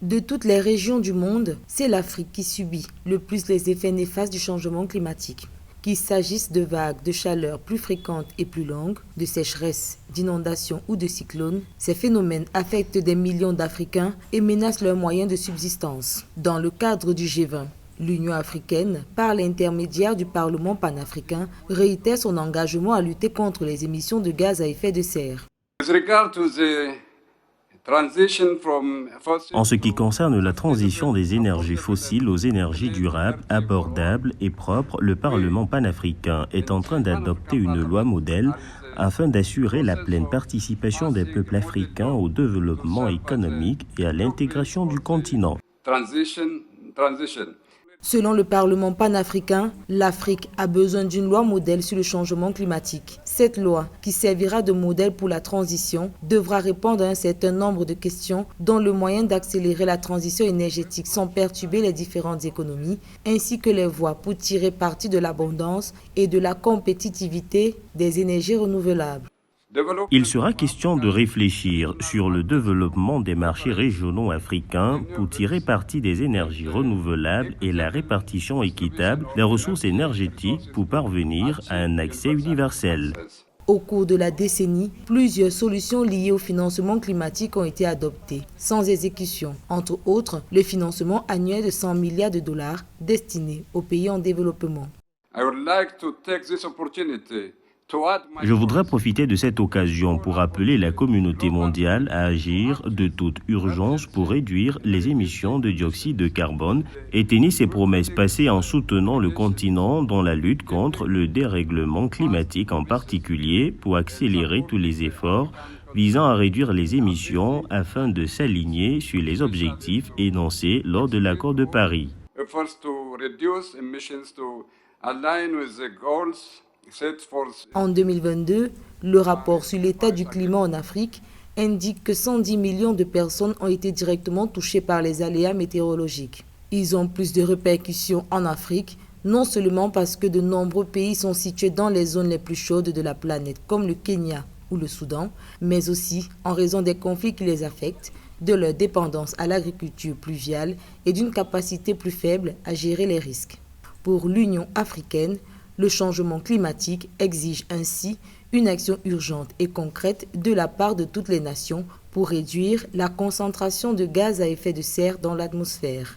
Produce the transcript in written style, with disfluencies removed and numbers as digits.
De toutes les régions du monde, c'est l'Afrique qui subit le plus les effets néfastes du changement climatique. Qu'il s'agisse de vagues de chaleur plus fréquentes et plus longues, de sécheresses, d'inondations ou de cyclones, ces phénomènes affectent des millions d'Africains et menacent leurs moyens de subsistance. Dans le cadre du G20, l'Union africaine, par l'intermédiaire du Parlement panafricain, réitère son engagement à lutter contre les émissions de gaz à effet de serre. En ce qui concerne la transition des énergies fossiles aux énergies durables, abordables et propres, le Parlement panafricain est en train d'adopter une loi modèle afin d'assurer la pleine participation des peuples africains au développement économique et à l'intégration du continent. Selon le Parlement panafricain, l'Afrique a besoin d'une loi modèle sur le changement climatique. Cette loi, qui servira de modèle pour la transition, devra répondre à un certain nombre de questions, dont le moyen d'accélérer la transition énergétique sans perturber les différentes économies, ainsi que les voies pour tirer parti de l'abondance et de la compétitivité des énergies renouvelables. Il sera question de réfléchir sur le développement des marchés régionaux africains pour tirer parti des énergies renouvelables et la répartition équitable des ressources énergétiques pour parvenir à un accès universel. Au cours de la décennie, plusieurs solutions liées au financement climatique ont été adoptées, sans exécution. Entre autres, le financement annuel de 100 milliards de dollars destiné aux pays en développement. Je voudrais profiter de cette occasion pour appeler la communauté mondiale à agir de toute urgence pour réduire les émissions de dioxyde de carbone et tenir ses promesses passées en soutenant le continent dans la lutte contre le dérèglement climatique, en particulier pour accélérer tous les efforts visant à réduire les émissions afin de s'aligner sur les objectifs énoncés lors de l'accord de Paris. En 2022, le rapport sur l'état du climat en Afrique indique que 110 millions de personnes ont été directement touchées par les aléas météorologiques. Ils ont plus de répercussions en Afrique, non seulement parce que de nombreux pays sont situés dans les zones les plus chaudes de la planète, comme le Kenya ou le Soudan, mais aussi en raison des conflits qui les affectent, de leur dépendance à l'agriculture pluviale et d'une capacité plus faible à gérer les risques. Pour l'Union africaine, le changement climatique exige ainsi une action urgente et concrète de la part de toutes les nations pour réduire la concentration de gaz à effet de serre dans l'atmosphère.